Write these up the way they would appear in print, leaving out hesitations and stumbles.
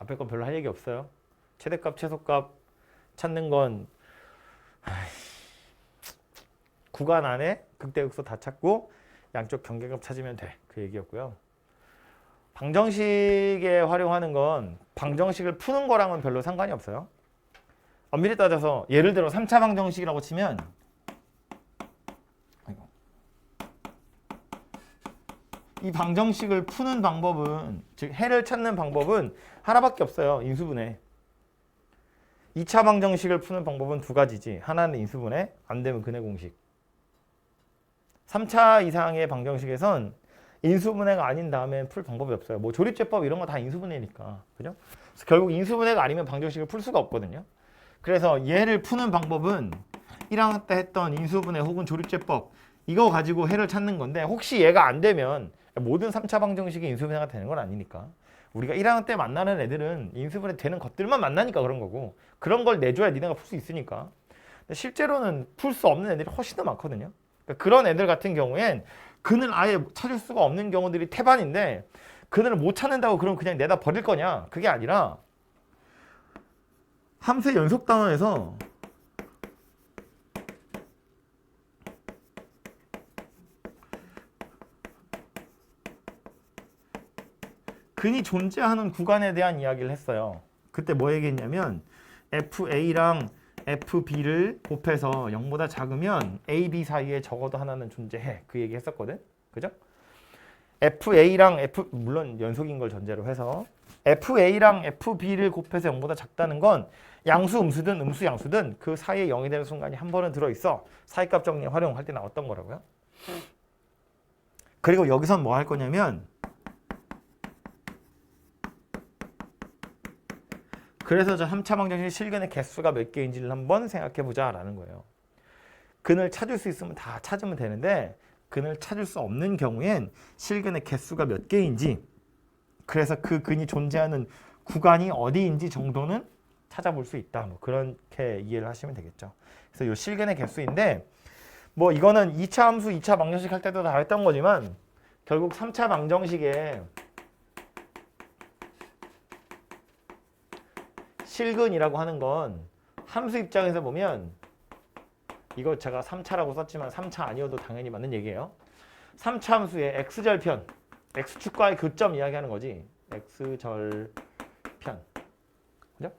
앞에 건 별로 할 얘기 없어요. 최대값, 최소값 찾는 건 구간 안에 극대극소 다 찾고 양쪽 경계값 찾으면 돼. 그 얘기였고요. 방정식에 활용하는 건 방정식을 푸는 거랑은 별로 상관이 없어요. 엄밀히 따져서 예를 들어 3차 방정식이라고 치면 이 방정식을 푸는 방법은, 즉 해를 찾는 방법은 하나밖에 없어요. 인수분해. 2차 방정식을 푸는 방법은 두 가지지. 하나는 인수분해, 안 되면 근해 공식. 3차 이상의 방정식에선 인수분해가 아닌 다음에 풀 방법이 없어요. 뭐 조립제법 이런 거 다 인수분해니까. 그죠? 그래서 결국 인수분해가 아니면 방정식을 풀 수가 없거든요. 그래서 얘를 푸는 방법은 1학년 때 했던 인수분해 혹은 조립제법 이거 가지고 해를 찾는 건데, 혹시 얘가 안 되면 모든 3차 방정식이 인수분해가 되는 건 아니니까 우리가 1학년 때 만나는 애들은 인수분해 되는 것들만 만나니까 그런 거고, 그런 걸 내줘야 니네가 풀 수 있으니까. 근데 실제로는 풀 수 없는 애들이 훨씬 더 많거든요. 그러니까 그런 애들 같은 경우엔 근을 아예 찾을 수가 없는 경우들이 태반인데, 근을 못 찾는다고 그럼 그냥 내다 버릴 거냐? 그게 아니라 함수의 연속 단원에서 근이 존재하는 구간에 대한 이야기를 했어요. 그때 뭐 얘기했냐면 FA랑 FB를 곱해서 0보다 작으면 A, B 사이에 적어도 하나는 존재해. 그 얘기 했었거든. 그죠? FA랑 물론 연속인 걸 전제로 해서 FA랑 FB를 곱해서 0보다 작다는 건 양수 음수든 음수 양수든 그 사이에 0이 되는 순간이 한 번은 들어있어. 사이값 정리 활용할 때 나왔던 거라고요. 그리고 여기선 뭐 할 거냐면, 그래서 저 3차 방정식 실근의 개수가 몇 개인지를 한번 생각해보자 라는 거예요. 근을 찾을 수 있으면 다 찾으면 되는데, 근을 찾을 수 없는 경우엔 실근의 개수가 몇 개인지, 그래서 그 근이 존재하는 구간이 어디인지 정도는 찾아볼 수 있다. 뭐 그렇게 이해를 하시면 되겠죠. 그래서 이 실근의 개수인데, 뭐 이거는 2차 함수, 2차 방정식 할 때도 다 했던 거지만 결국 3차 방정식에 실근이라고 하는 건 함수 입장에서 보면, 이거 제가 3차라고 썼지만 3차 아니어도 당연히 맞는 얘기예요. 3차 함수의 x절편, x축과의 교점 이야기하는 거지. x절편. 그죠?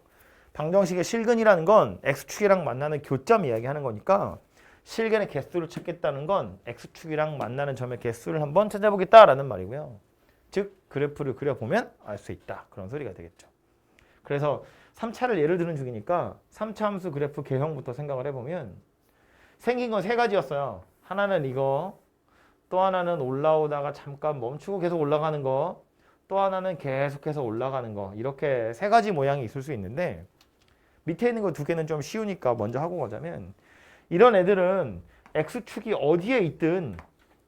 방정식의 실근이라는 건 x축이랑 만나는 교점 이야기하는 거니까, 실근의 개수를 찾겠다는 건 x축이랑 만나는 점의 개수를 한번 찾아보겠다라는 말이고요. 즉 그래프를 그려보면 알 수 있다. 그런 소리가 되겠죠. 그래서 3차를 예를 드는 중이니까 3차 함수 그래프 개형부터 생각을 해보면 생긴 건 세 가지였어요. 하나는 이거, 또 하나는 올라오다가 잠깐 멈추고 계속 올라가는 거, 또 하나는 계속해서 올라가는 거, 이렇게 세 가지 모양이 있을 수 있는데, 밑에 있는 거 두 개는 좀 쉬우니까 먼저 하고 가자면, 이런 애들은 x축이 어디에 있든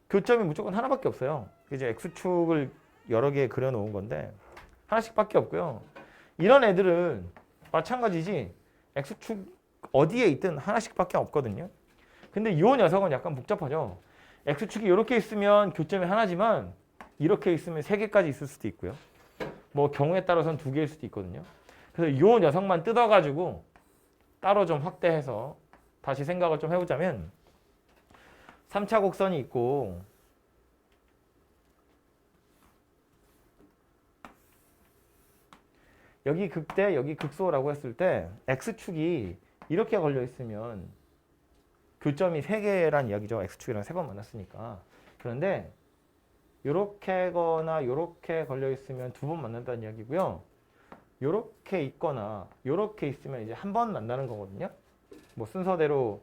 교점이 무조건 하나밖에 없어요. 이제 x축을 여러 개 그려놓은 건데 하나씩밖에 없고요. 이런 애들은 마찬가지지. x축 어디에 있든 하나씩밖에 없거든요. 근데 이 녀석은 약간 복잡하죠. x축이 이렇게 있으면 교점이 하나지만 이렇게 있으면 세 개까지 있을 수도 있고요. 뭐 경우에 따라서는 두 개일 수도 있거든요. 그래서 이 녀석만 뜯어가지고 따로 좀 확대해서 다시 생각을 좀 해보자면, 3차 곡선이 있고 여기 극대, 여기 극소라고 했을 때 x축이 이렇게 걸려 있으면 교점이 3개란 이야기죠. x축이랑 3번 만났으니까. 그런데 요렇게거나 요렇게 걸려 있으면 2번 만난다는 이야기고요. 요렇게 있거나 요렇게 있으면 이제 한 번 만나는 거거든요. 뭐 순서대로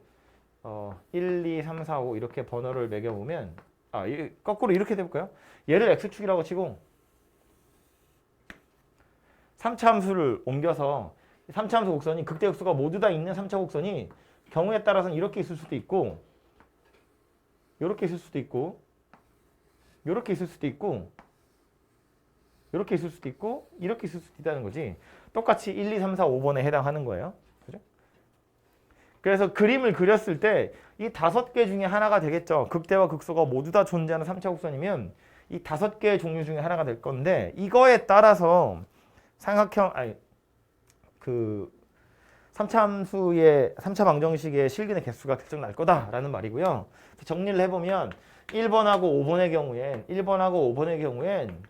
1, 2, 3, 4, 5 이렇게 번호를 매겨보면, 거꾸로 이렇게 해볼까요? 얘를 x축이라고 치고 3차 함수를 옮겨서 3차 함수 곡선이 극대극소가 모두 다 있는 3차 곡선이 경우에 따라서는 이렇게 있을 수도 있고, 이렇게 있을 수도 있고, 이렇게 있을 수도 있고, 이렇게 있을 수도 있고, 이렇게 있을 수도 있다는 거지. 똑같이 1, 2, 3, 4, 5번에 해당하는 거예요. 그죠? 그래서 그림을 그렸을 때 이 5개 중에 하나가 되겠죠. 극대와 극소가 모두 다 존재하는 3차 곡선이면 이 5개의 종류 중에 하나가 될 건데, 이거에 따라서 삼각형 아니 그 3차 함수의 3차 방정식의 실근의 개수가 결정 날 거다라는 말이고요. 정리를 해보면 1번하고 5번의 경우엔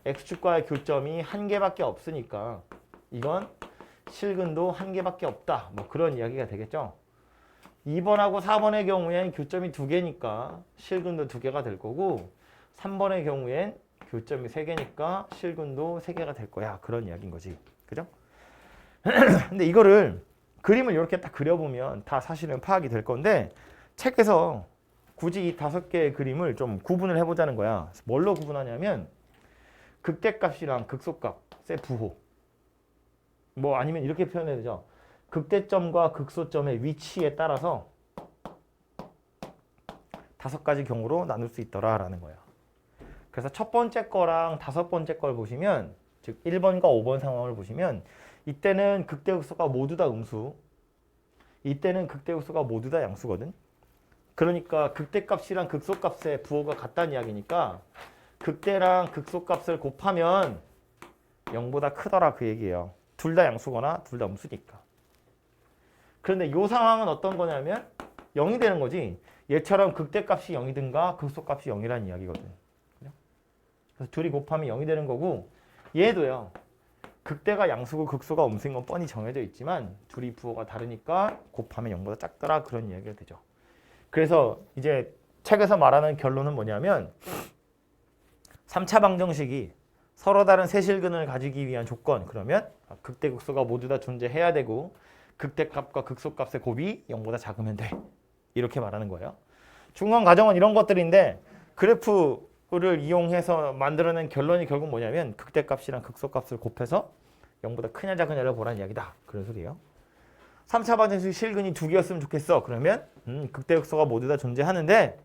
x축과의 교점이 한 개밖에 없으니까 이건 실근도 한 개밖에 없다. 뭐 그런 이야기가 되겠죠. 2번하고 4번의 경우엔 교점이 두 개니까 실근도 두 개가 될 거고 3번의 경우엔 교점이 세 개니까 실근도 세 개가 될 거야. 그런 이야기인 거지. 그죠? 근데 이거를 그림을 이렇게 딱 그려보면 다 사실은 파악이 될 건데 책에서 굳이 이 5개의 그림을 좀 구분을 해보자는 거야. 뭘로 구분하냐면 극대값이랑 극소값의 부호. 뭐 아니면 이렇게 표현해야 되죠. 극대점과 극소점의 위치에 따라서 5가지 경우로 나눌 수 있더라라는 거예요. 그래서 첫 번째 거랑 5번째 걸 보시면 즉 1번과 5번 상황을 보시면 이때는 극대극소가 모두 다 음수, 이때는 극대극소가 모두 다 양수거든. 그러니까 극대값이랑 극소값의 부호가 같다는 이야기니까 극대랑 극소값을 곱하면 0보다 크더라 그 얘기예요. 둘 다 양수거나 둘 다 음수니까. 그런데 이 상황은 어떤 거냐면 0이 되는 거지. 얘처럼 극대값이 0이든가 극소값이 0이라는 이야기거든. 그래서 둘이 곱하면 0이 되는 거고 얘도요. 극대가 양수고 극소가 음수인 건 뻔히 정해져 있지만 둘이 부호가 다르니까 곱하면 0보다 작더라 그런 이야기가 되죠. 그래서 이제 책에서 말하는 결론은 뭐냐면 3차 방정식이 서로 다른 세실근을 가지기 위한 조건 그러면 극대 극소가 모두 다 존재해야 되고 극대값과 극소값의 곱이 0보다 작으면 돼. 이렇게 말하는 거예요. 중간 과정은 이런 것들인데 그래프를 이용해서 만들어낸 결론이 결국 뭐냐면 극대값이랑 극소값을 곱해서 0보다 크냐 작으냐를 보라는 이야기다. 그런 소리예요. 3차 방정식 실근이 두 개였으면 좋겠어. 그러면 극대 극소가 모두 다 존재하는데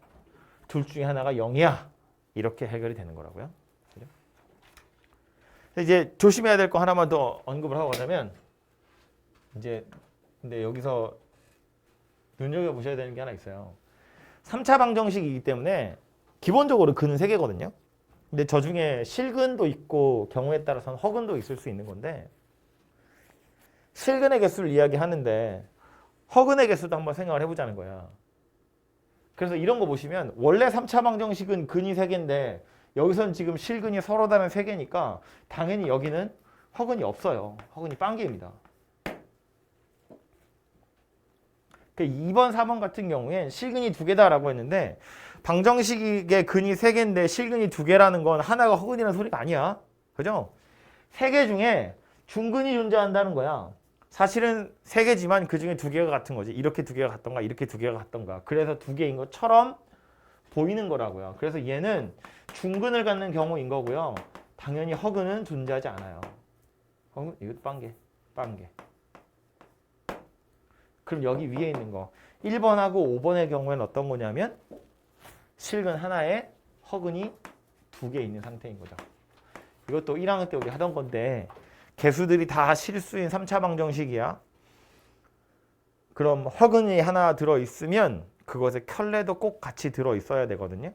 둘 중에 하나가 0이야. 이렇게 해결이 되는 거라고요. 그죠? 이제 조심해야 될 거 하나만 더 언급을 하고 가자면 이제 근데 여기서 눈여겨보셔야 되는 게 하나 있어요. 3차 방정식이기 때문에 기본적으로 근은 3개거든요. 근데 저 중에 실근도 있고 경우에 따라서는 허근도 있을 수 있는 건데 실근의 개수를 이야기하는데 허근의 개수도 한번 생각을 해보자는 거야. 그래서 이런 거 보시면 원래 3차 방정식은 근이 3개인데 여기서는 지금 실근이 서로 다른 3개니까 당연히 여기는 허근이 없어요. 허근이 빵개입니다. 2번, 4번 같은 경우엔 실근이 2개다라고 했는데 방정식의 근이 3개인데 실근이 2개라는 건 하나가 허근이라는 소리가 아니야. 그죠? 3개 중에 중근이 존재한다는 거야. 사실은 3개지만 그 중에 2개가 같은 거지. 이렇게 2개가 같던가 이렇게 2개가 같던가. 그래서 2개인 것처럼 보이는 거라고요. 그래서 얘는 중근을 갖는 경우인 거고요. 당연히 허근은 존재하지 않아요. 허근? 이것도 빵개. 그럼 여기 위에 있는 거 1번하고 5번의 경우에는 어떤 거냐면 실근 하나에 허근이 2개 있는 상태인 거죠. 이것도 1학년 때 우리 하던 건데 개수들이 다 실수인 3차 방정식이야. 그럼 허근이 하나 들어있으면 그것에 켤레도 꼭 같이 들어있어야 되거든요.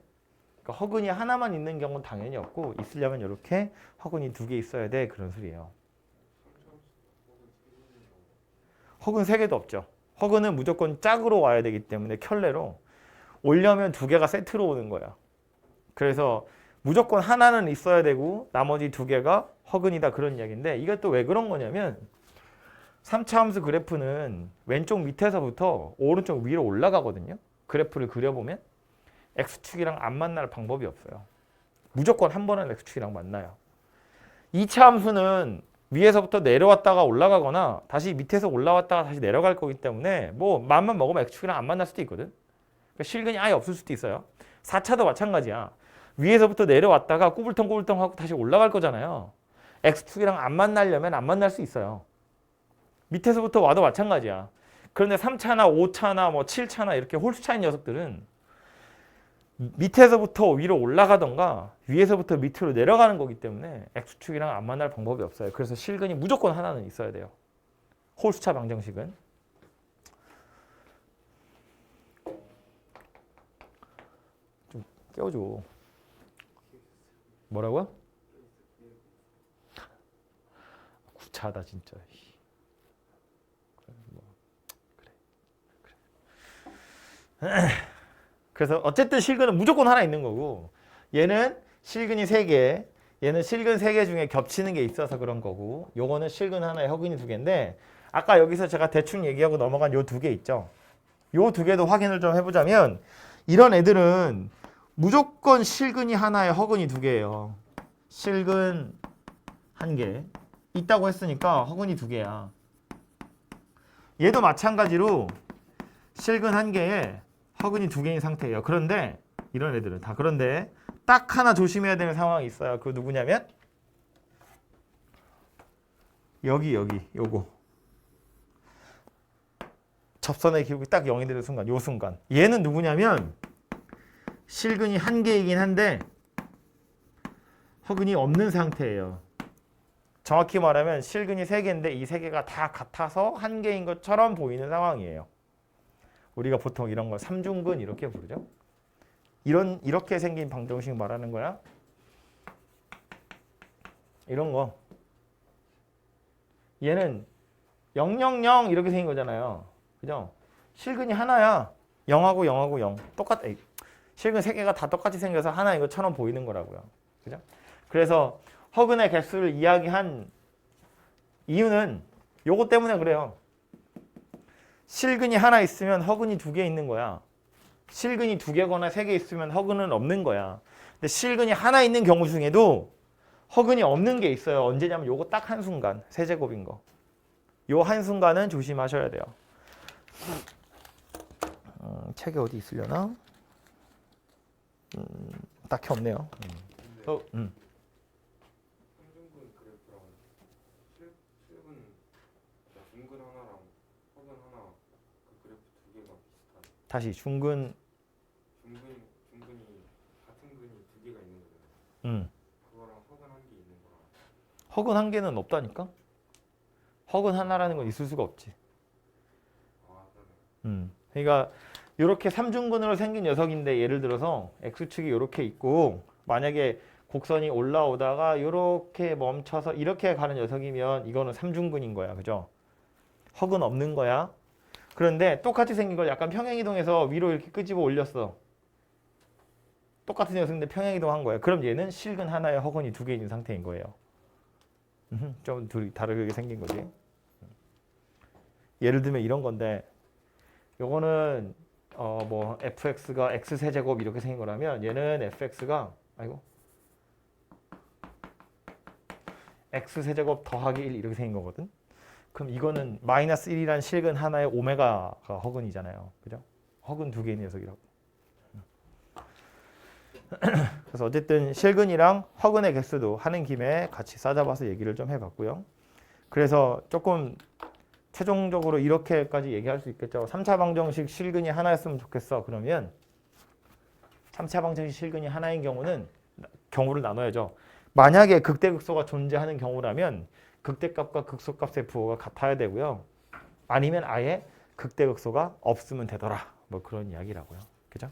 그러니까 허근이 하나만 있는 경우는 당연히 없고 있으려면 이렇게 허근이 2개 있어야 돼. 그런 소리예요. 허근 3개도 없죠. 허근은 무조건 짝으로 와야 되기 때문에 켤레로 오려면 2개가 세트로 오는 거야. 그래서 무조건 하나는 있어야 되고 나머지 2개가 허근이다 그런 이야기인데 이것도 왜 그런 거냐면 3차 함수 그래프는 왼쪽 밑에서부터 오른쪽 위로 올라가거든요. 그래프를 그려보면 x축이랑 안 만날 방법이 없어요. 무조건 한 번은 x축이랑 만나요. 2차 함수는 위에서부터 내려왔다가 올라가거나 다시 밑에서 올라왔다가 다시 내려갈 거기 때문에 뭐 맘만 먹으면 x축이랑 안 만날 수도 있거든. 그러니까 실근이 아예 없을 수도 있어요. 4차도 마찬가지야. 위에서부터 내려왔다가 꾸불텅꾸불텅 하고 다시 올라갈 거잖아요. x축이랑 안 만나려면 안 만날 수 있어요. 밑에서부터 와도 마찬가지야. 그런데 3차나 5차나 뭐 7차나 이렇게 홀수 차인 녀석들은 밑에서부터 위로 올라가던가 위에서부터 밑으로 내려가는 거기 때문에 x축이랑 안 만날 방법이 없어요. 그래서 실근이 무조건 하나는 있어야 돼요. 홀수차 방정식은. 좀 깨워줘. 뭐라고요? 구차하다 진짜. 그래서 어쨌든 실근은 무조건 하나 있는 거고 얘는 실근이 3개, 얘는 실근 3개 중에 겹치는 게 있어서 그런 거고 요거는 실근 하나에 허근이 2개인데 아까 여기서 제가 대충 얘기하고 넘어간 요 2개 있죠. 요 2개도 확인을 좀 해보자면 이런 애들은 무조건 실근이 하나에 허근이 2개예요. 실근 1개 있다고 했으니까 허근이 2개야. 얘도 마찬가지로 실근 1개에 허근이 2개인 상태예요. 그런데 이런 애들은 다 그런데 딱 하나 조심해야 되는 상황이 있어요. 그 누구냐면 여기 요거 접선의 기울기 딱 0이 되는 순간 요 순간 얘는 누구냐면 실근이 1개이긴 한데 허근이 없는 상태예요. 정확히 말하면 실근이 3개인데 이 3개가 다 같아서 1개인 것처럼 보이는 상황이에요. 우리가 보통 이런 걸 삼중근 이렇게 부르죠. 이렇게 생긴 방정식 말하는 거야. 이런 거. 얘는 000 이렇게 생긴 거잖아요. 그죠? 실근이 하나야. 0하고 0하고 0. 똑같아. 실근 3개가 다 똑같이 생겨서 하나인 것처럼 보이는 거라고요. 그죠? 그래서 허근의 개수를 이야기한 이유는 요거 때문에 그래요. 실근이 하나 있으면 허근이 2개 있는 거야. 실근이 2개거나 3개 있으면 허근은 없는 거야. 근데 실근이 하나 있는 경우 중에도 허근이 없는 게 있어요. 언제냐면 요거 딱 한순간. 세제곱인 거. 요 한순간은 조심하셔야 돼요. 책이 어디 있으려나? 딱히 없네요. 삼중근 그래프랑 실근 중근 하나랑 허근 하나 그 그래프 2개가 비슷하네. 다시 중근이 같은 근이 2개가 있는 거잖아요. 그거랑 허근 1개 있는 거랑. 허근 1개는 없다니까? 허근 하나라는 건 있을 수가 없지. 아, 그러네. 그러니까 이렇게 삼중근으로 생긴 녀석인데 예를 들어서 x축이 이렇게 있고 만약에 곡선이 올라오다가 이렇게 멈춰서 이렇게 가는 녀석이면 이거는 삼중근인 거야. 그죠? 허근 없는 거야. 그런데 똑같이 생긴 걸 약간 평행이동해서 위로 이렇게 끄집어 올렸어. 똑같은 녀석인데 평행이동한 거야. 그럼 얘는 실근 하나에 허근이 2개 있는 상태인 거예요. 좀 둘이 다르게 생긴 거지. 예를 들면 이런 건데 요거는 뭐 fx가 x세제곱 이렇게 생긴 거라면 얘는 fx가 x세제곱 더하기 1 이렇게 생긴 거거든. 그럼 이거는 마이너스 1이란 실근 하나에 오메가가 허근이잖아요. 그죠? 허근 2개의 녀석이라고. 그래서 어쨌든 실근이랑 허근의 개수도 하는 김에 같이 싸잡아서 얘기를 좀 해봤고요. 그래서 조금 최종적으로 이렇게까지 얘기할 수 있겠죠. 3차 방정식 실근이 하나였으면 좋겠어. 그러면 3차 방정식 실근이 하나인 경우는 경우를 나눠야죠. 만약에 극대극소가 존재하는 경우라면 극대값과 극소값의 부호가 같아야 되고요. 아니면 아예 극대극소가 없으면 되더라. 뭐 그런 이야기라고요. 그죠?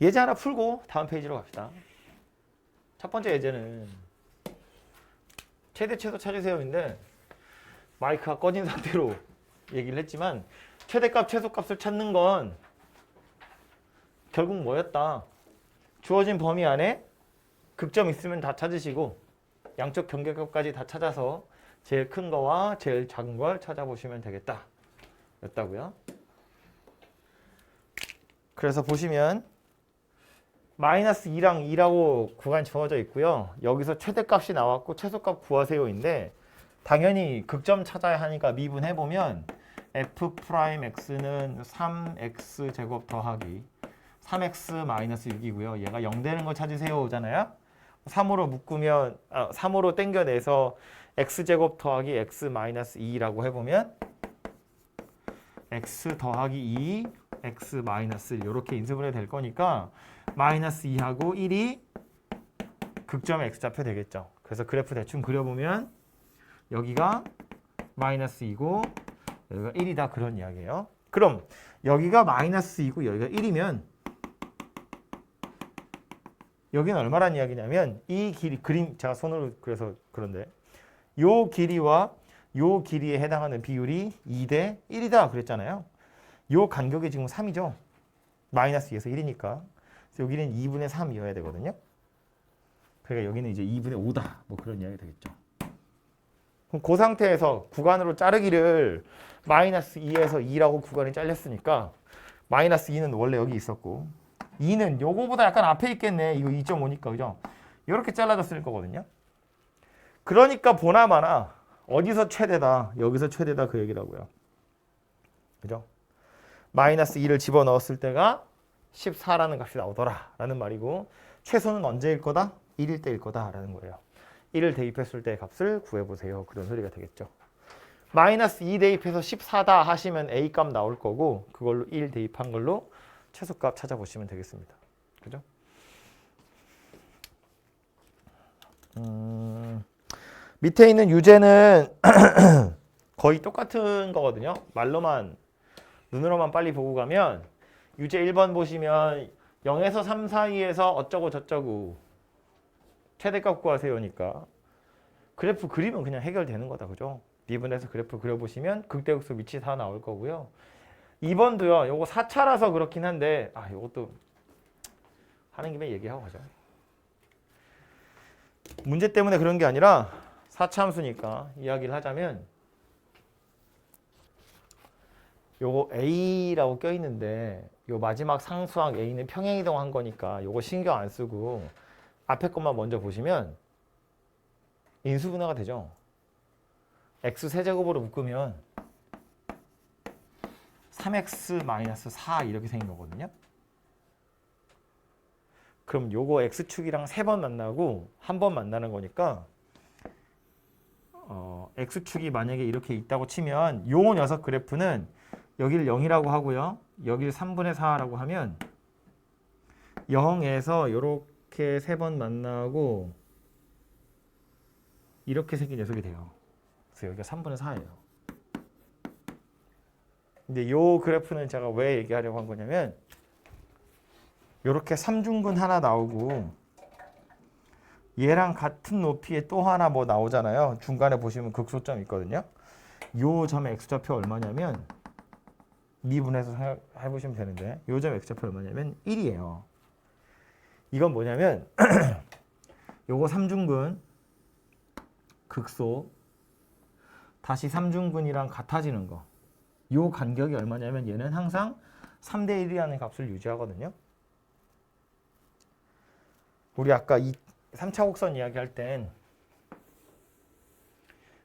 예제 하나 풀고 다음 페이지로 갑시다. 첫 번째 예제는 최대 최소 찾으세요인데 마이크가 꺼진 상태로 얘기를 했지만 최대값 최소값을 찾는 건 결국 뭐였다. 주어진 범위 안에 극점 있으면 다 찾으시고 양쪽 경계값까지 다 찾아서 제일 큰 거와 제일 작은 걸 찾아보시면 되겠다 였다고요. 그래서 보시면 마이너스 2랑 2라고 구간이 주어져 있고요. 여기서 최대값이 나왔고 최소값 구하세요인데 당연히 극점 찾아야 하니까 미분해보면 f'x는 3x 제곱 더하기 3x 마이너스 6이고요. 얘가 0 되는 거 찾으세요잖아요. 3으로 묶으면 3으로 땡겨내서 x제곱 더하기 x 마이너스 2라고 해보면 x 더하기 2 x 마이너스 1 이렇게 인수분해 될 거니까 마이너스 2하고 1이 극점의 x좌표 되겠죠. 그래서 그래프 대충 그려보면 여기가 마이너스 2고 여기가 1이다 그런 이야기예요. 그럼 여기가 마이너스 2고 여기가 1이면 여기는 얼마란 이야기냐면 이 길이 그림 제가 손으로 그래서 그런데 요 길이와 요 길이에 해당하는 비율이 2대 1이다 그랬잖아요. 요 간격이 지금 3이죠. 마이너스 2에서 1이니까. 그래서 여기는 2분의 3이어야 되거든요. 그러니까 여기는 이제 2분의 5다. 뭐 그런 이야기 되겠죠. 그럼 그 상태에서 구간으로 자르기를 마이너스 2에서 2라고 구간이 잘렸으니까 마이너스 2는 원래 여기 있었고 2는 요거보다 약간 앞에 있겠네. 이거 2.5니까 그죠? 이렇게 잘라졌을 거거든요. 그러니까 보나마나 어디서 최대다, 여기서 최대다 그 얘기라고요. 그죠? 마이너스 2를 집어넣었을 때가 14라는 값이 나오더라 라는 말이고 최소는 언제일 거다? 1일 때일 거다 라는 거예요. 1을 대입했을 때 값을 구해보세요. 그런 소리가 되겠죠. 마이너스 2 대입해서 14다 하시면 A 값 나올 거고 그걸로 1 대입한 걸로 최소값 찾아보시면 되겠습니다. 그죠? 밑에 있는 유제는 거의 똑같은 거거든요. 말로만 눈으로만 빨리 보고 가면 유제 1번 보시면 0에서 3 사이에서 어쩌고 저쩌고 최대값 구하세요니까 그래프 그리면 그냥 해결되는 거다. 그죠? 미분해서 그래프 그려보시면 극대극소 밑이 다 나올 거고요. 2번도요. 요거 4차라서 그렇긴 한데 요것도 하는 김에 얘기하고 가죠. 문제 때문에 그런 게 아니라 4차 함수니까 이야기를 하자면 요거 A라고 껴있는데 요 마지막 상수항 A는 평행이동한 거니까 요거 신경 안 쓰고 앞에 것만 먼저 보시면 인수분해가 되죠. x 세제곱으로 묶으면 3x-4 이렇게 생긴 거거든요. 그럼 요거 x축이랑 3번 만나고 한 번 만나는 거니까 x축이 만약에 이렇게 있다고 치면 요 녀석 그래프는 여기를 0이라고 하고요. 여기를 3분의 4라고 하면 0에서 이렇게 3번 만나고 이렇게 생긴 녀석이 돼요. 그래서 여기가 3분의 4예요. 근데 요 그래프는 제가 왜 얘기하려고 한 거냐면 이렇게 삼중근 하나 나오고 얘랑 같은 높이에 또 하나 뭐 나오잖아요. 중간에 보시면 극소점 있거든요. 요 점의 x좌표 얼마냐면 미분해서 해보시면 되는데 요 점의 x좌표 얼마냐면 1이에요. 이건 뭐냐면 요거 삼중근 극소 다시 삼중근이랑 같아지는 거. 요 간격이 얼마냐면 얘는 항상 3대 1이라는 값을 유지하거든요. 우리 아까 이 3차 곡선 이야기할 땐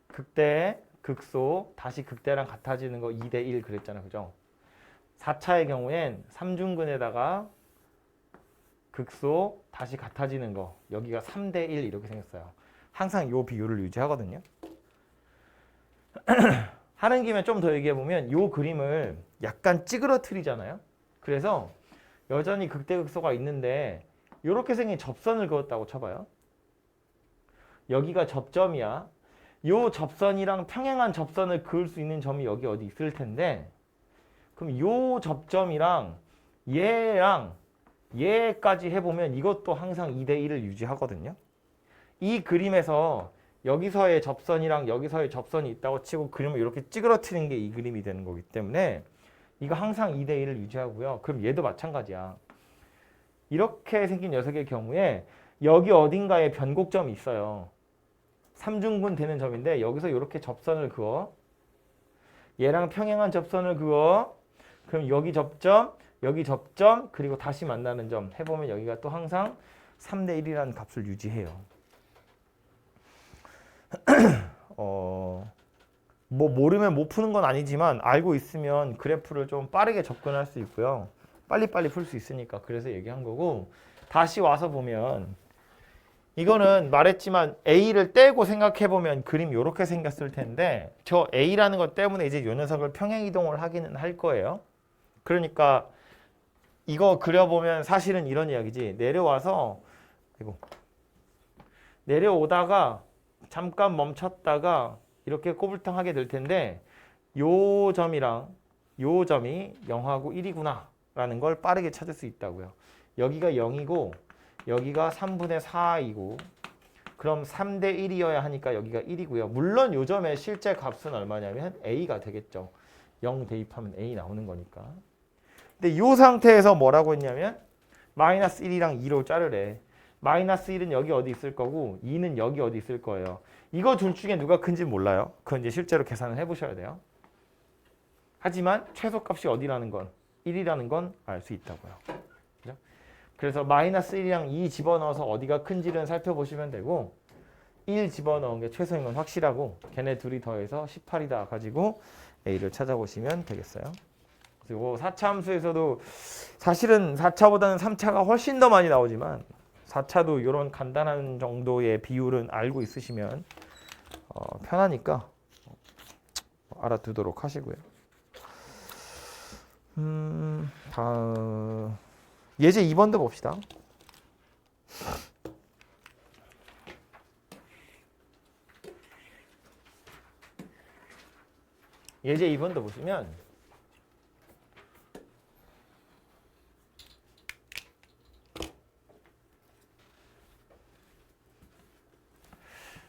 극대, 극소, 다시 극대랑 같아지는 거 2대 1 그랬잖아요. 그죠? 4차의 경우엔 삼중근에다가 극소, 다시 같아지는 거 여기가 3대 1 이렇게 생겼어요. 항상 요 비율을 유지하거든요. 하는 김에 좀 더 얘기해보면 요 그림을 약간 찌그러뜨리잖아요. 그래서 여전히 극대극소가 있는데 이렇게 생긴 접선을 그었다고 쳐봐요. 여기가 접점이야. 요 접선이랑 평행한 접선을 그을 수 있는 점이 여기 어디 있을 텐데 그럼 요 접점이랑 얘랑 얘까지 해보면 이것도 항상 2대 1을 유지하거든요. 이 그림에서 여기서의 접선이랑 여기서의 접선이 있다고 치고 그림을 이렇게 찌그러뜨리는 게 이 그림이 되는 거기 때문에 이거 항상 2대 1을 유지하고요. 그럼 얘도 마찬가지야. 이렇게 생긴 녀석의 경우에 여기 어딘가에 변곡점이 있어요. 삼중분 되는 점인데 여기서 이렇게 접선을 그어 얘랑 평행한 접선을 그어 그럼 여기 접점 그리고 다시 만나는 점 해보면 여기가 또 항상 3대 1이라는 값을 유지해요. 뭐 모르면 못 푸는 건 아니지만 알고 있으면 그래프를 좀 빠르게 접근할 수 있고요. 빨리빨리 풀 수 있으니까 그래서 얘기한 거고 다시 와서 보면 이거는 말했지만 A를 떼고 생각해보면 그림이 이렇게 생겼을 텐데 저 A라는 것 때문에 이제 요 녀석을 평행이동을 하기는 할 거예요. 그러니까 이거 그려보면 사실은 이런 이야기지. 내려오다가 잠깐 멈췄다가 이렇게 꼬불탕하게 될 텐데 요 점이랑 요 점이 0하고 1이구나 라는 걸 빠르게 찾을 수 있다고요. 여기가 0이고 여기가 3분의 4이고 그럼 3대 1이어야 하니까 여기가 1이고요. 물론 요 점의 실제 값은 얼마냐면 A가 되겠죠. 0 대입하면 A 나오는 거니까. 근데 이 상태에서 뭐라고 했냐면 마이너스 1이랑 2로 자르래. 마이너스 1은 여기 어디 있을 거고 2는 여기 어디 있을 거예요. 이거 둘 중에 누가 큰지 몰라요. 그건 이제 실제로 계산을 해보셔야 돼요. 하지만 최소값이 어디라는 건 1이라는 건 알 수 있다고요. 그죠? 그래서 마이너스 1이랑 2 집어넣어서 어디가 큰지는 살펴보시면 되고 1 집어넣은 게 최소인 건 확실하고 걔네 둘이 더해서 18이다 가지고 A를 찾아보시면 되겠어요. 그리고 4차 함수에서도 사실은 4차보다는 3차가 훨씬 더 많이 나오지만 4차도 이런 간단한 정도의 비율은 알고 있으시면 편하니까 알아두도록 하시고요. 예제 2번도 봅시다. 예제 2번도 보시면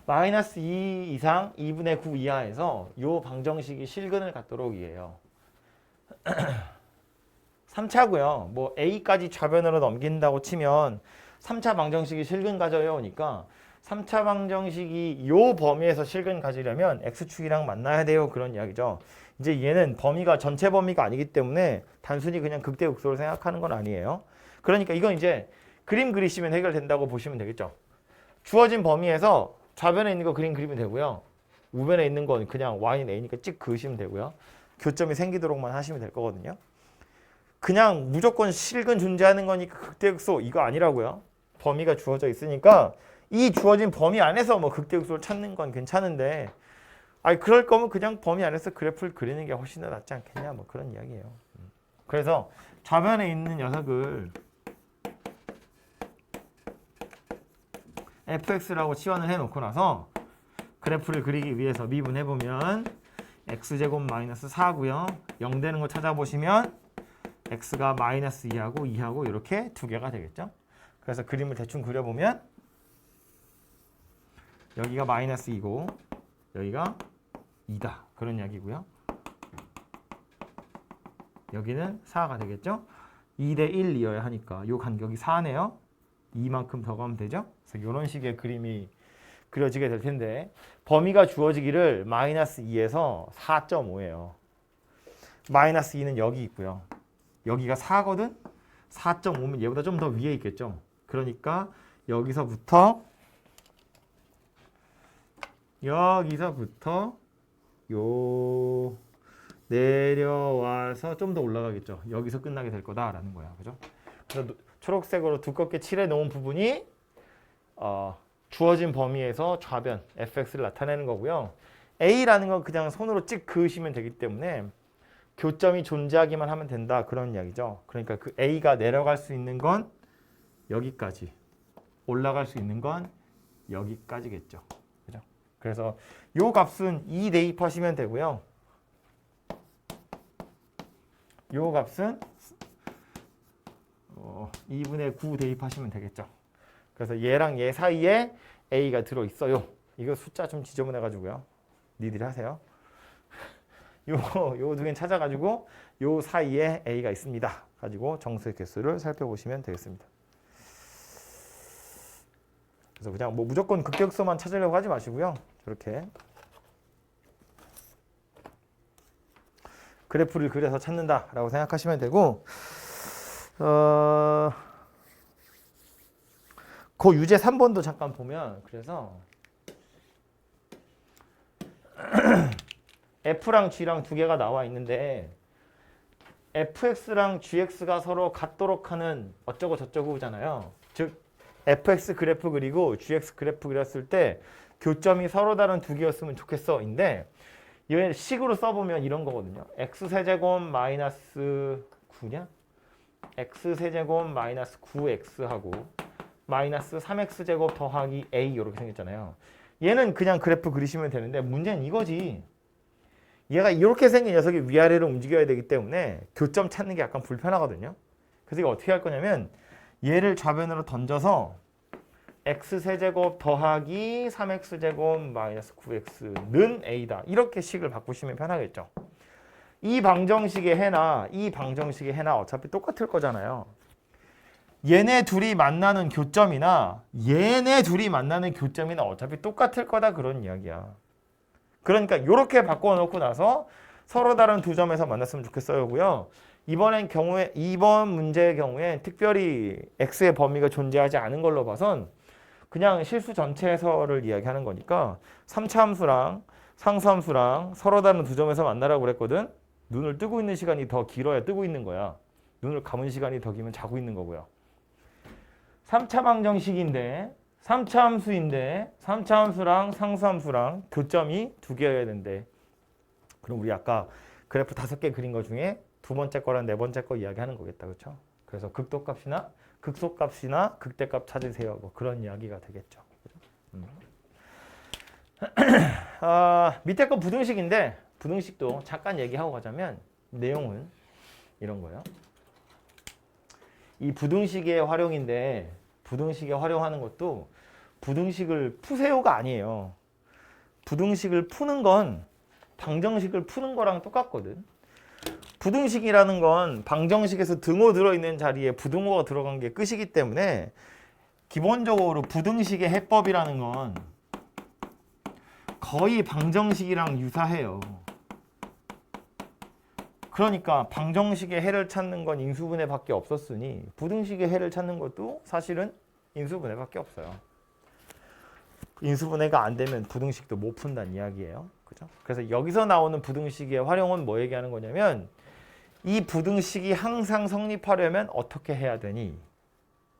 마이너스 2 이상 2분의 9 이하에서 요 방정식이 실근을 갖도록 이에요. 3차고요. 뭐 A까지 좌변으로 넘긴다고 치면 3차 방정식이 실근 가져요 오니까 3차 방정식이 요 범위에서 실근 가지려면 X축이랑 만나야 돼요. 그런 이야기죠. 이제 얘는 범위가 전체 범위가 아니기 때문에 단순히 그냥 극대극소를 생각하는 건 아니에요. 그러니까 이건 이제 그림 그리시면 해결된다고 보시면 되겠죠. 주어진 범위에서 좌변에 있는 거 그리면 되고요. 우변에 있는 건 그냥 Y는 A니까 찍 그으시면 되고요. 교점이 생기도록만 하시면 될 거거든요. 그냥 무조건 실근 존재하는 거니까 극대극소 이거 아니라고요. 범위가 주어져 있으니까 이 주어진 범위 안에서 뭐 극대극소를 찾는 건 괜찮은데 그럴 거면 그냥 범위 안에서 그래프를 그리는 게 훨씬 더 낫지 않겠냐 뭐 그런 이야기예요. 그래서 좌변에 있는 녀석을 fx라고 치환을 해놓고 나서 그래프를 그리기 위해서 미분해보면 x제곱 마이너스 4고요. 0 되는 거 찾아보시면 x가 마이너스 2하고 2하고 이렇게 두 개가 되겠죠. 그래서 그림을 대충 그려보면 여기가 마이너스 2고 여기가 2다. 그런 이야기고요. 여기는 4가 되겠죠. 2대 1이어야 하니까 요 간격이 4네요. 2만큼 더 가면 되죠. 그래서 이런 식의 그림이 그려지게 될 텐데 범위가 주어지기를 마이너스 2에서 4.5예요. 마이너스 2는 여기 있고요. 여기가 4거든? 4.5면 얘보다 좀 더 위에 있겠죠. 그러니까 여기서부터 요 내려와서 좀 더 올라가겠죠. 여기서 끝나게 될 거다라는 거야. 그죠? 그래서 초록색으로 두껍게 칠해 놓은 부분이 주어진 범위에서 좌변 fx를 나타내는 거고요. a라는 건 그냥 손으로 찍 그으시면 되기 때문에 교점이 존재하기만 하면 된다 그런 이야기죠. 그러니까 그 a가 내려갈 수 있는 건 여기까지, 올라갈 수 있는 건 여기까지겠죠. 그죠? 그래서 요 값은 2 대입하시면 되고요. 요 값은 2분의 9 대입하시면 되겠죠. 그래서 얘랑 얘 사이에 a가 들어있어요. 이거 숫자 좀 지저분해가지고요. 니들이 하세요. 요 두 개는 찾아가지고 요 사이에 a가 있습니다. 가지고 정수의 개수를 살펴보시면 되겠습니다. 그래서 그냥 뭐 무조건 극대극소만 찾으려고 하지 마시고요. 이렇게 그래프를 그려서 찾는다라고 생각하시면 되고 그 유제 3번도 잠깐 보면 그래서 F랑 G랑 두 개가 나와 있는데 fx랑 gx가 서로 같도록 하는 어쩌고 저쩌고잖아요. 즉 fx 그래프 그리고 gx 그래프 그렸을 때 교점이 서로 다른 두 개였으면 좋겠어 인데 얘 식으로 써보면 이런 거거든요. x세제곱 마이너스 9냐? x세제곱 마이너스 9x하고 마이너스 3x제곱 더하기 a 이렇게 생겼잖아요. 얘는 그냥 그래프 그리시면 되는데 문제는 이거지. 얘가 이렇게 생긴 녀석이 위아래로 움직여야 되기 때문에 교점 찾는 게 약간 불편하거든요. 그래서 이거 어떻게 할 거냐면 얘를 좌변으로 던져서 x세제곱 더하기 3x제곱 마이너스 9x는 a다. 이렇게 식을 바꾸시면 편하겠죠. 이 방정식의 해나 이 방정식의 해나 어차피 똑같을 거잖아요. 얘네 둘이 만나는 교점이나 얘네 둘이 만나는 교점이나 어차피 똑같을 거다 그런 이야기야. 그러니까 이렇게 바꿔놓고 나서 서로 다른 두 점에서 만났으면 좋겠어요고요. 이번 문제의 경우에 특별히 x의 범위가 존재하지 않은 걸로 봐선 그냥 실수 전체에서를 이야기하는 거니까 3차 함수랑 상수함수랑 서로 다른 두 점에서 만나라고 그랬거든. 눈을 뜨고 있는 시간이 더 길어야 뜨고 있는 거야. 눈을 감은 시간이 더 길면 자고 있는 거고요. 3차 방정식인데 3차 함수인데 3차 함수랑 상수함수랑 교점이 두 개여야 된대. 그럼 우리 아까 그래프 5개 그린 거 중에 두 번째 거랑 네 번째 거 이야기하는 거겠다. 그렇죠? 그래서 극도값이나 극소값이나 극대값 찾으세요. 뭐 그런 이야기가 되겠죠. 밑에 거 부등식인데 부등식도 잠깐 얘기하고 가자면 내용은 이런 거예요. 이 부등식의 활용인데 부등식에 활용하는 것도 부등식을 푸세요가 아니에요. 부등식을 푸는 건 방정식을 푸는 거랑 똑같거든. 부등식이라는 건 방정식에서 등호 들어있는 자리에 부등호가 들어간 게 끝이기 때문에 기본적으로 부등식의 해법이라는 건 거의 방정식이랑 유사해요. 그러니까 방정식의 해를 찾는 건 인수분해밖에 없었으니 부등식의 해를 찾는 것도 사실은 인수분해밖에 없어요. 인수분해가 안 되면 부등식도 못 푼다는 이야기예요. 그죠? 그래서 여기서 나오는 부등식의 활용은 뭐 얘기하는 거냐면 이 부등식이 항상 성립하려면 어떻게 해야 되니?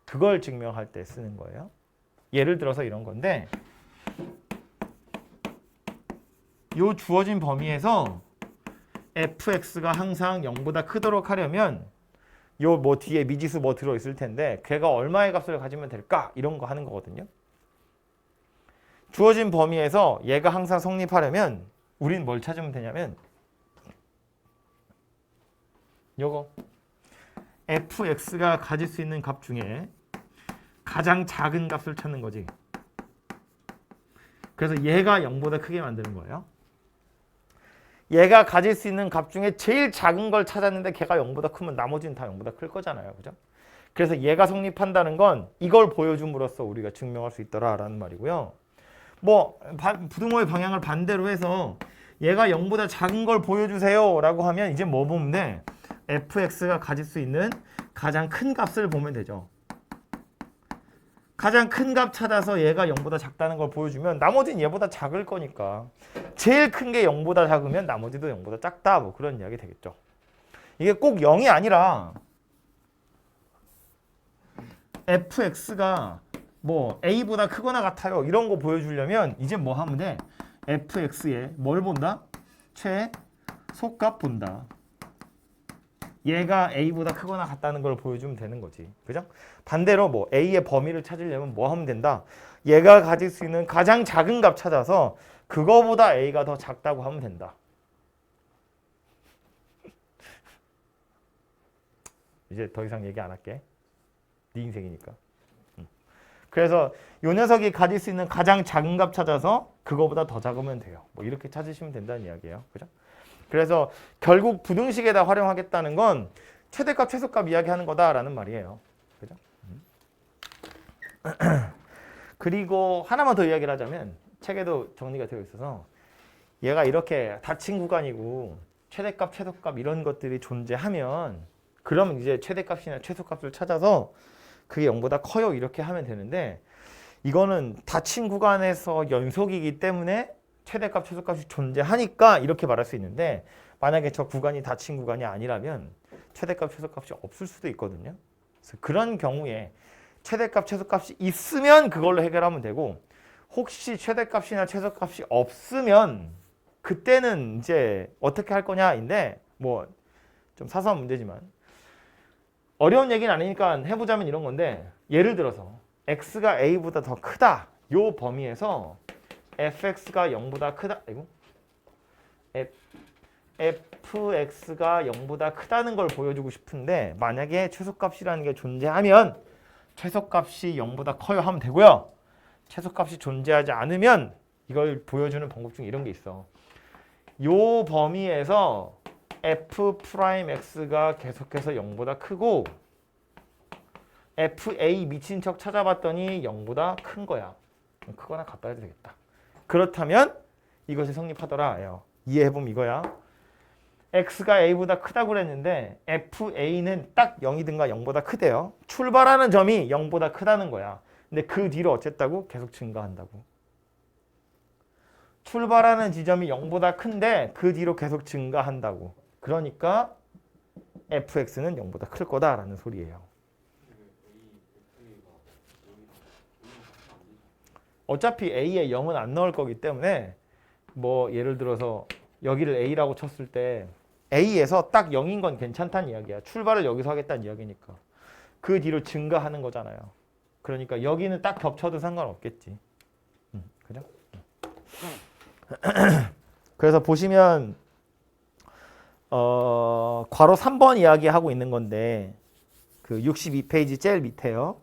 그걸 증명할 때 쓰는 거예요. 예를 들어서 이런 건데 요 주어진 범위에서 fx가 항상 0보다 크도록 하려면 요 뭐 뒤에 미지수 뭐 들어있을 텐데 걔가 얼마의 값을 가지면 될까? 이런 거 하는 거거든요. 주어진 범위에서 얘가 항상 성립하려면 우린 뭘 찾으면 되냐면 요거 fx가 가질 수 있는 값 중에 가장 작은 값을 찾는 거지. 그래서 얘가 0보다 크게 만드는 거예요. 얘가 가질 수 있는 값 중에 제일 작은 걸 찾았는데 걔가 0보다 크면 나머지는 다 0보다 클 거잖아요. 그죠? 그래서 얘가 성립한다는 건 이걸 보여줌으로써 우리가 증명할 수 있더라라는 말이고요. 뭐 부등호의 방향을 반대로 해서 얘가 0보다 작은 걸 보여주세요 라고 하면 이제 뭐 보면 돼? fx가 가질 수 있는 가장 큰 값을 보면 되죠. 가장 큰 값 찾아서 얘가 0보다 작다는 걸 보여주면 나머지는 얘보다 작을 거니까 제일 큰 게 0보다 작으면 나머지도 0보다 작다 뭐 그런 이야기 되겠죠. 이게 꼭 0이 아니라 fx가 뭐 a보다 크거나 같아요 이런 거 보여주려면 이제 뭐 하면 돼? fx에 뭘 본다? 최소값 본다. 얘가 a보다 크거나 같다는 걸 보여주면 되는 거지. 그죠? 반대로 뭐 a의 범위를 찾으려면 뭐 하면 된다? 얘가 가질 수 있는 가장 작은 값 찾아서 그거보다 a가 더 작다고 하면 된다. 이제 더 이상 얘기 안 할게. 네 인생이니까. 그래서 요 녀석이 가질 수 있는 가장 작은 값 찾아서 그거보다 더 작으면 돼요. 뭐 이렇게 찾으시면 된다는 이야기예요. 그죠? 그래서 결국 부등식에다 활용하겠다는 건 최대값, 최소값 이야기하는 거다라는 말이에요. 그죠? 그리고 하나만 더 이야기를 하자면 책에도 정리가 되어 있어서 얘가 이렇게 닫힌 구간이고 최대값, 최소값 이런 것들이 존재하면 그러면 이제 최대값이나 최소값을 찾아서 그게 0보다 커요 이렇게 하면 되는데 이거는 닫힌 구간에서 연속이기 때문에 최대값, 최소값이 존재하니까 이렇게 말할 수 있는데 만약에 저 구간이 닫힌 구간이 아니라면 최대값, 최소값이 없을 수도 있거든요. 그래서 그런 경우에 최대값, 최소값이 있으면 그걸로 해결하면 되고 혹시 최대값이나 최소값이 없으면 그때는 이제 어떻게 할 거냐인데 뭐 좀 사소한 문제지만 어려운 얘기는 아니니까 해보자면 이런 건데 예를 들어서 x가 a보다 더 크다 요 범위에서 fx가 0보다 크다 아이고 fx가 0보다 크다는 걸 보여주고 싶은데 만약에 최소값이라는 게 존재하면 최소값이 0보다 커요 하면 되고요. 최소값이 존재하지 않으면 이걸 보여주는 방법 중에 이런 게 있어. 요 범위에서 f'x가 계속해서 0보다 크고 fa 미친 척 찾아봤더니 0보다 큰 거야. 크거나 같다 해도 되겠다. 그렇다면 이것이 성립하더라. 이해해보면 이거야. x가 a보다 크다고 그랬는데 fa는 딱 0이든가 0보다 크대요. 출발하는 점이 0보다 크다는 거야. 근데 그 뒤로 어쨌다고? 계속 증가한다고. 출발하는 지점이 0보다 큰데 그 뒤로 계속 증가한다고. 그러니까 fx는 0보다 클 거다라는 소리예요. 어차피 a에 0은 안 넣을 거기 때문에 뭐 예를 들어서 여기를 a라고 쳤을 때 a에서 딱 0인 건 괜찮다는 이야기야. 출발을 여기서 하겠다는 이야기니까. 그 뒤로 증가하는 거잖아요. 그러니까 여기는 딱 겹쳐도 상관없겠지. 그죠? 그래서 보시면 괄호 3번 이야기하고 있는 건데 그 62페이지 제일 밑에요.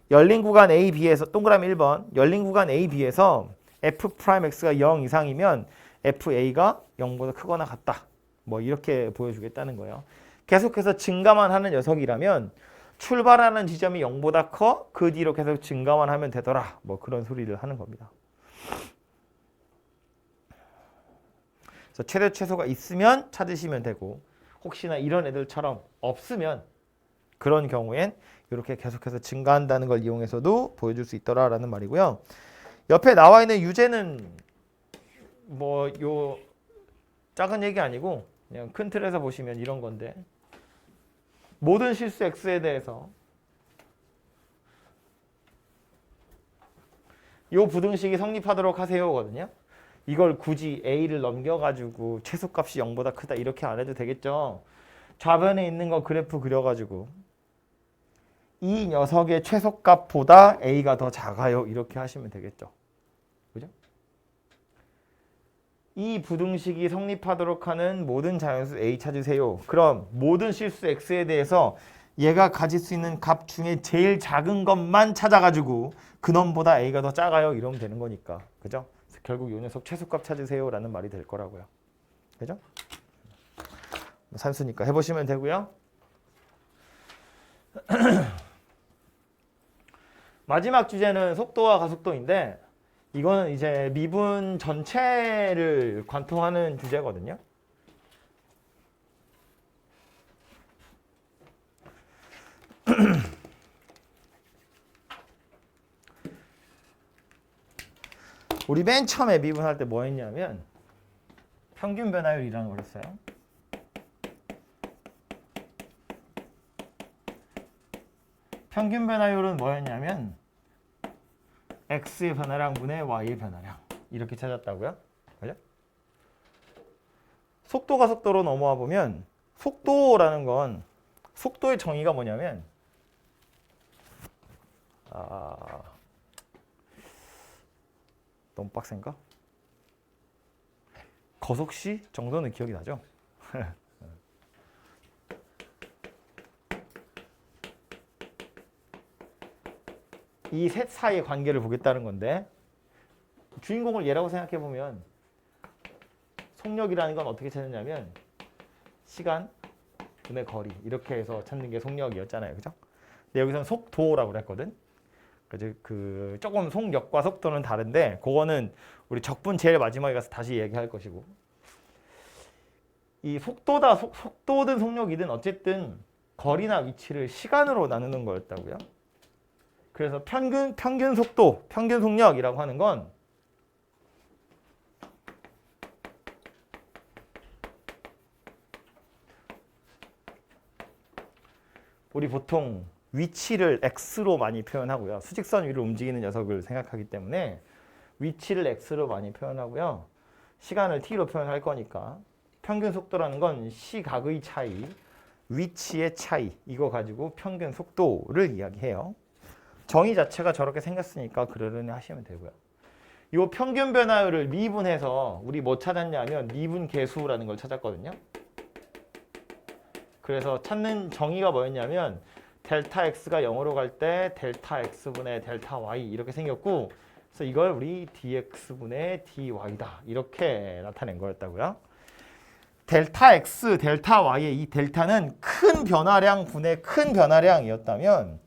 열린 구간 A, B에서 동그라미 1번 열린 구간 A, B에서 f'x가 0 이상이면 fa가 0보다 크거나 같다. 뭐 이렇게 보여주겠다는 거예요. 계속해서 증가만 하는 녀석이라면 출발하는 지점이 0보다 커 그 뒤로 계속 증가만 하면 되더라. 뭐 그런 소리를 하는 겁니다. 그래서 최대 최소가 있으면 찾으시면 되고 혹시나 이런 애들처럼 없으면 그런 경우엔 이렇게 계속해서 증가한다는 걸 이용해서도 보여줄 수 있더라라는 말이고요. 옆에 나와 있는 유제는 뭐 요 작은 얘기 아니고 그냥 큰 틀에서 보시면 이런 건데 모든 실수 x에 대해서 요 부등식이 성립하도록 하세요거든요. 이걸 굳이 a를 넘겨가지고 최소값이 0보다 크다 이렇게 안 해도 되겠죠. 좌변에 있는 거 그래프 그려가지고 이 녀석의 최소값보다 a가 더 작아요 이렇게 하시면 되겠죠. 그죠? 이 부등식이 성립하도록 하는 모든 자연수 a 찾으세요. 그럼 모든 실수 x에 대해서 얘가 가질 수 있는 값 중에 제일 작은 것만 찾아가지고 그놈보다 a가 더 작아요 이러면 되는 거니까. 그죠? 결국 이 녀석 최소값 찾으세요 라는 말이 될 거라고요. 그죠? 산수니까 해보시면 되고요. 마지막 주제는 속도와 가속도인데 이거는 이제 미분 전체를 관통하는 주제거든요. 우리 맨 처음에 미분할 때 뭐 했냐면 평균 변화율이라는 걸 했어요. 평균 변화율은 뭐였냐면 x의 변화량 분의 y의 변화량 이렇게 찾았다고요. 그죠? 속도가 속도로 넘어와 보면 속도라는 건 속도의 정의가 뭐냐면 너무 빡센가? 거속시 정도는 기억이 나죠? 이 셋 사이의 관계를 보겠다는 건데 주인공을 얘라고 생각해 보면 속력이라는 건 어떻게 찾느냐면 시간 분의 거리 이렇게 해서 찾는 게 속력이었잖아요. 그죠? 근데 여기서는 속도라고 그랬거든. 그래서 그 조금 속력과 속도는 다른데 그거는 우리 적분 제일 마지막에 가서 다시 얘기할 것이고 이 속도든 속력이든 어쨌든 거리나 위치를 시간으로 나누는 거였다고요. 그래서 평균 속도, 평균 속력이라고 하는 건 우리 보통 위치를 x로 많이 표현하고요. 수직선 위로 움직이는 녀석을 생각하기 때문에 위치를 x로 많이 표현하고요. 시간을 t로 표현할 거니까 평균 속도라는 건 시각의 차이, 위치의 차이 이거 가지고 평균 속도를 이야기해요. 정의 자체가 저렇게 생겼으니까 그러려니 하시면 되고요. 이 평균 변화율을 미분해서 우리 뭐 찾았냐면 미분 계수라는 걸 찾았거든요. 그래서 찾는 정의가 뭐였냐면 델타 x가 0으로 갈 때 델타 x분의 델타 y 이렇게 생겼고, 그래서 이걸 우리 dx분의 dy다 이렇게 나타낸 거였다고요. 델타 x, 델타 y의 이 델타는 큰 변화량 분의 큰 변화량이었다면,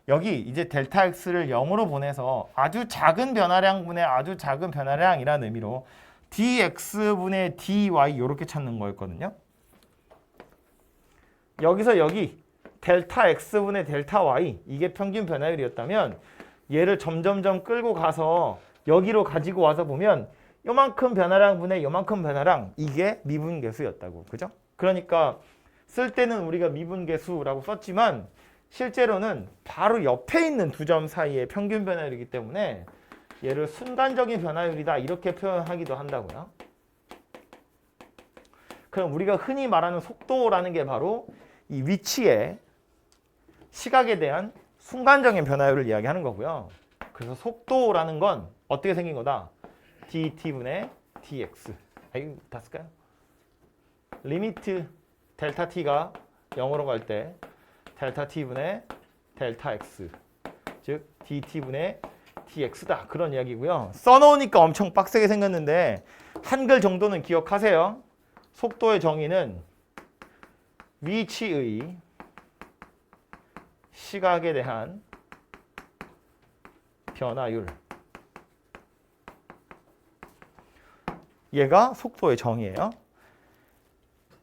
여기 이제 델타 x를 0으로 보내서 아주 작은 변화량 분의 아주 작은 변화량이라는 의미로 dx분의 dy 이렇게 찾는 거였거든요. 여기서 여기 델타 x분의 델타 y 이게 평균 변화율이었다면, 얘를 점점점 끌고 가서 여기로 가지고 와서 보면 요만큼 변화량 분의 요만큼 변화량, 이게 미분계수였다고. 그죠? 그러니까 쓸 때는 우리가 미분계수라고 썼지만 실제로는 바로 옆에 있는 두 점 사이의 평균 변화율이기 때문에 얘를 순간적인 변화율이다 이렇게 표현하기도 한다고요. 그럼 우리가 흔히 말하는 속도라는 게 바로 이 위치의 시각에 대한 순간적인 변화율을 이야기하는 거고요. 그래서 속도라는 건 어떻게 생긴 거다? dt분의 dx. 이거 다 쓸까요? 리미트 델타 t가 0으로 갈 때 델타 t분의 델타 x, 즉 dt분의 dx다. 그런 이야기고요. 써놓으니까 엄청 빡세게 생겼는데 한글 정도는 기억하세요. 속도의 정의는 위치의 시각에 대한 변화율. 얘가 속도의 정의예요.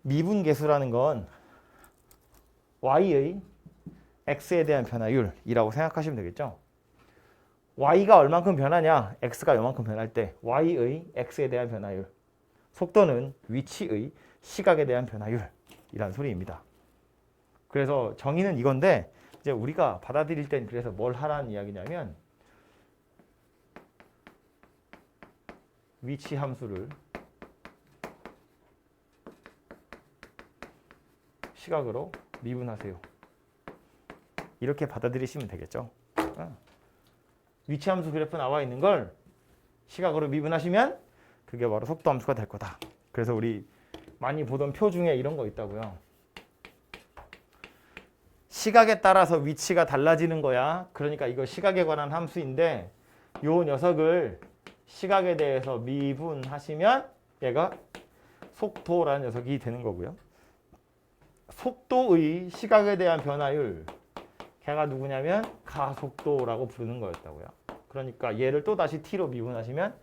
미분계수라는 건 y의 x에 대한 변화율이라고 생각하시면 되겠죠. y가 얼만큼 변하냐? x가 요만큼 변할 때 y의 x에 대한 변화율. 속도는 위치의 시각에 대한 변화율이라는 소리입니다. 그래서 정의는 이건데, 이제 우리가 받아들일 땐 그래서 뭘 하라는 이야기냐면, 위치 함수를 시각으로 미분하세요. 이렇게 받아들이시면 되겠죠. 위치 함수 그래프 나와 있는 걸 시각으로 미분하시면 그게 바로 속도 함수가 될 거다. 그래서 우리 많이 보던 표 중에 이런 거 있다고요. 시각에 따라서 위치가 달라지는 거야. 그러니까 이거 시각에 관한 함수인데, 요 녀석을 시각에 대해서 미분하시면 얘가 속도라는 녀석이 되는 거고요. 속도의 시각에 대한 변화율, 걔가 누구냐면 가속도라고 부르는 거였다고요. 그러니까 얘를 또 다시 t로 미분하시면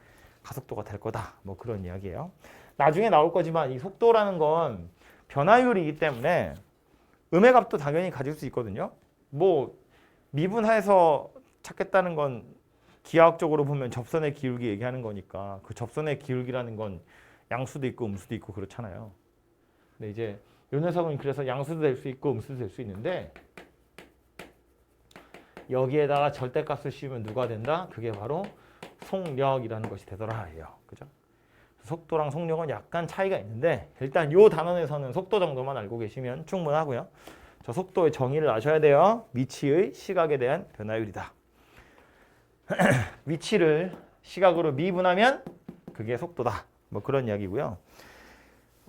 가속도가 될 거다. 뭐 그런 이야기예요. 나중에 나올 거지만 이 속도라는 건 변화율이기 때문에 음의 값도 당연히 가질 수 있거든요. 뭐 미분해서 찾겠다는 건 기하학적으로 보면 접선의 기울기 얘기하는 거니까, 그 접선의 기울기라는 건 양수도 있고 음수도 있고 그렇잖아요. 근데 이제 요 녀석은 그래서 양수도 될 수 있고 음수도 될 수 있는데, 여기에다가 절대값을 씌우면 누가 된다? 그게 바로 속력이라는 것이 되더라 해요. 그죠? 속도랑 속력은 약간 차이가 있는데, 일단 요 단원에서는 속도 정도만 알고 계시면 충분하고요. 저 속도의 정의를 아셔야 돼요. 위치의 시각에 대한 변화율이다. 위치를 시각으로 미분하면 그게 속도다. 뭐 그런 이야기고요.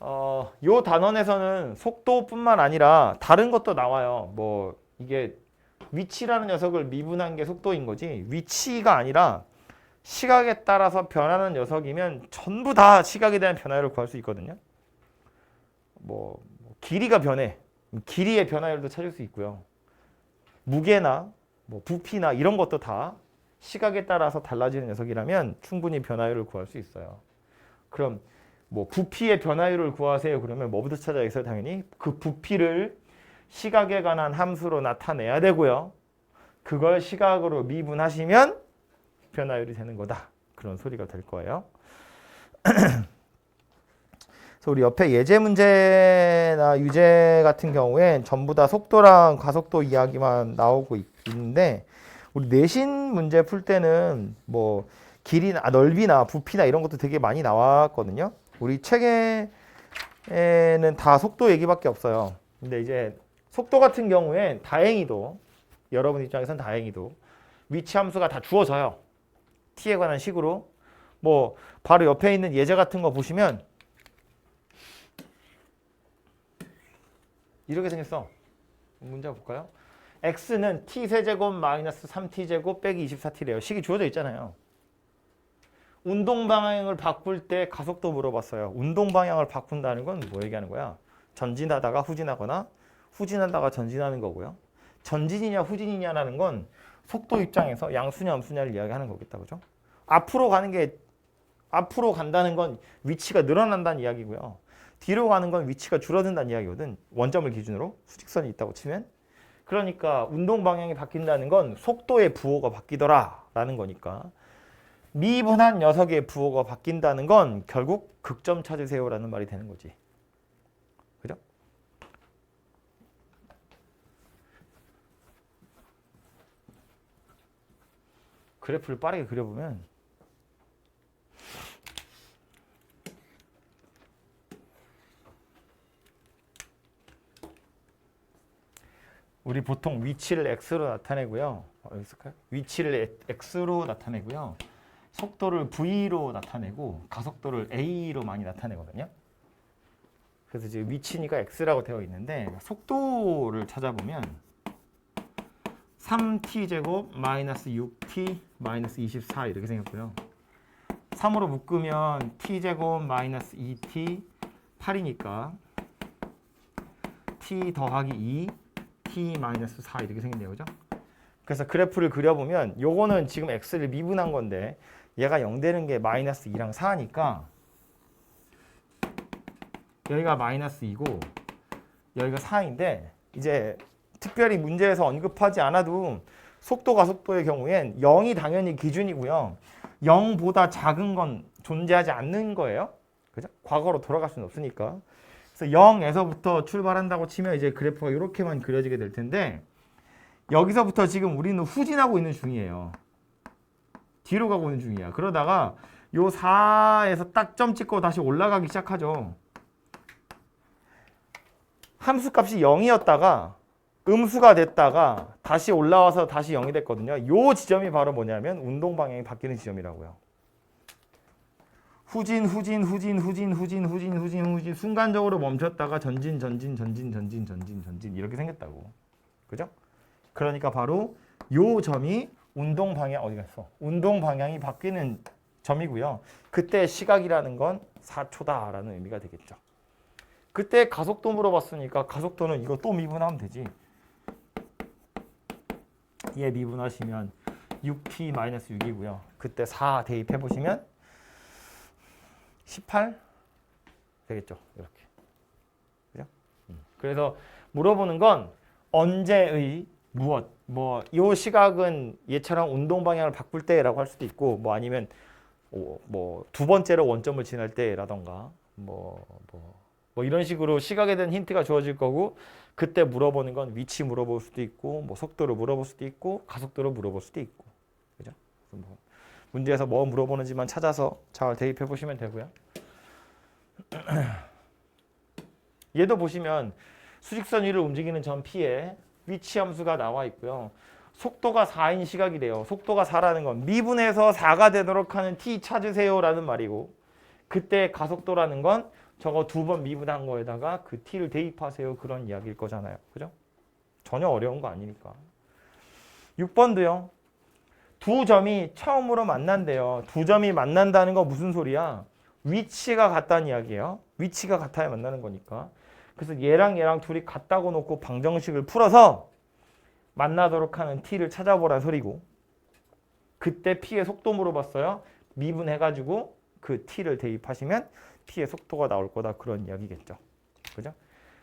요 단원에서는 속도뿐만 아니라 다른 것도 나와요. 뭐 이게 위치라는 녀석을 미분한 게 속도인 거지, 위치가 아니라 시각에 따라서 변하는 녀석이면 전부 다 시각에 대한 변화율을 구할 수 있거든요. 뭐 길이가 변해, 길이의 변화율도 찾을 수 있고요. 무게나 뭐 부피나 이런 것도 다 시각에 따라서 달라지는 녀석이라면 충분히 변화율을 구할 수 있어요. 그럼 뭐 부피의 변화율을 구하세요. 그러면 뭐부터 찾아야 있어요? 당연히 그 부피를 시각에 관한 함수로 나타내야 되고요. 그걸 시각으로 미분하시면 변화율이 되는 거다. 그런 소리가 될 거예요. 그래서 우리 옆에 예제 문제나 유제 같은 경우엔 전부 다 속도랑 가속도 이야기만 나오고 있는데, 우리 내신 문제 풀 때는 뭐 길이나 넓이나 부피나 이런 것도 되게 많이 나왔거든요. 우리 책에는 다 속도 얘기밖에 없어요. 근데 이제 속도 같은 경우엔 다행히도, 여러분 입장에선 다행히도 위치 함수가 다 주어져요. t에 관한 식으로. 뭐 바로 옆에 있는 예제 같은 거 보시면 이렇게 생겼어. 문제 볼까요? x는 t 세제곱 마이너스 3t 제곱 빼기 24t래요. 식이 주어져 있잖아요. 운동 방향을 바꿀 때 가속도 물어봤어요. 운동 방향을 바꾼다는 건 뭐 얘기하는 거야? 전진하다가 후진하거나 후진하다가 전진하는 거고요. 전진이냐 후진이냐라는 건 속도 입장에서 양수냐 음수냐를 이야기하는 거겠다. 그죠? 앞으로 간다는 건 위치가 늘어난다는 이야기고요. 뒤로 가는 건 위치가 줄어든다는 이야기거든. 원점을 기준으로 수직선이 있다고 치면. 그러니까 운동 방향이 바뀐다는 건 속도의 부호가 바뀌더라라는 거니까 미분한 녀석의 부호가 바뀐다는 건 결국 극점 찾으세요라는 말이 되는 거지. 그죠? 그래프를 빠르게 그려보면 우리 보통 위치를 x로 나타내고요. 여기 있을까요? 위치를 x로 나타내고요. 속도를 v로 나타내고 가속도를 a로 많이 나타내거든요. 그래서 지금 위치니까 x라고 되어 있는데 속도를 찾아보면 3t 제곱 마이너스 6t 마이너스 24 이렇게 생겼고요. 3으로 묶으면 t 제곱 마이너스 2t 8이니까 t 더하기 2 t 마이너스 4 이렇게 생긴대요. 그죠? 그래서 그래프를 그려보면 요거는 지금 x를 미분한 건데 얘가 0 되는 게 마이너스 2랑 4니까 여기가 마이너스 2고 여기가 4인데 이제 특별히 문제에서 언급하지 않아도 속도가 속도의 경우엔 0이 당연히 기준이고요. 0보다 작은 건 존재하지 않는 거예요. 그죠? 과거로 돌아갈 수는 없으니까. 그래서 0에서부터 출발한다고 치면 이제 그래프가 이렇게만 그려지게 될 텐데 여기서부터 지금 우리는 후진하고 있는 중이에요. 뒤로 가고 있는 중이야. 그러다가 요 4에서 딱 점 찍고 다시 올라가기 시작하죠. 함수값이 0이었다가 음수가 됐다가 다시 올라와서 다시 0이 됐거든요. 요 지점이 바로 뭐냐면 운동 방향이 바뀌는 지점이라고요. 후진 순간적으로 멈췄다가 전진 이렇게 생겼다고. 그죠? 그러니까 바로 요 점이 운동 방향 어디 갔어? 운동 방향이 바뀌는 점이고요. 그때 시각이라는 건 4초다라는 의미가 되겠죠. 그때 가속도 물어봤으니까 가속도는 이거 또 미분하면 되지. 얘 미분하시면 6t-6이고요. 그때 4 대입해 보시면 18 되겠죠. 이렇게. 그죠? 그래서 물어보는 건 언제의 무엇 요 시각은 얘처럼 운동 방향을 바꿀 때라고 할 수도 있고 뭐 아니면 뭐 두 번째로 원점을 지날 때라던가 뭐 이런 식으로 시각에 대한 힌트가 주어질 거고 그때 물어보는 건 위치 물어볼 수도 있고 뭐 속도를 물어볼 수도 있고 가속도를 물어볼 수도 있고 그죠? 뭐 문제에서 뭐 물어보는지만 찾아서 잘 대입해 보시면 되고요. 얘도 보시면 수직선 위를 움직이는 점 P에 위치 함수가 나와 있고요. 속도가 4인 시각이래요. 속도가 4라는 건 미분해서 4가 되도록 하는 t 찾으세요라는 말이고 그때 가속도라는 건 저거 두 번 미분한 거에다가 그 t를 대입하세요. 그런 이야기일 거잖아요. 그죠? 전혀 어려운 거 아니니까. 6번도요. 두 점이 처음으로 만난대요. 두 점이 만난다는 거 무슨 소리야? 위치가 같다는 이야기예요. 위치가 같아야 만나는 거니까. 그래서 얘랑 둘이 같다고 놓고 방정식을 풀어서 만나도록 하는 t를 찾아보라 소리고 그때 p의 속도 물어봤어요. 미분해가지고 그 t를 대입하시면 p의 속도가 나올 거다 그런 이야기겠죠. 그죠?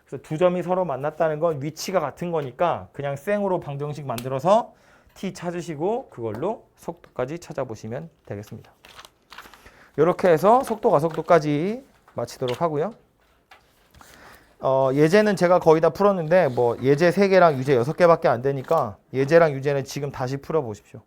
그래서 두 점이 서로 만났다는 건 위치가 같은 거니까 그냥 생으로 방정식 만들어서 t 찾으시고 그걸로 속도까지 찾아보시면 되겠습니다. 이렇게 해서 속도 가속도까지 마치도록 하고요. 예제는 제가 거의 다 풀었는데 뭐 예제 3개랑 유제 6개밖에 안 되니까 예제랑 유제는 지금 다시 풀어보십시오.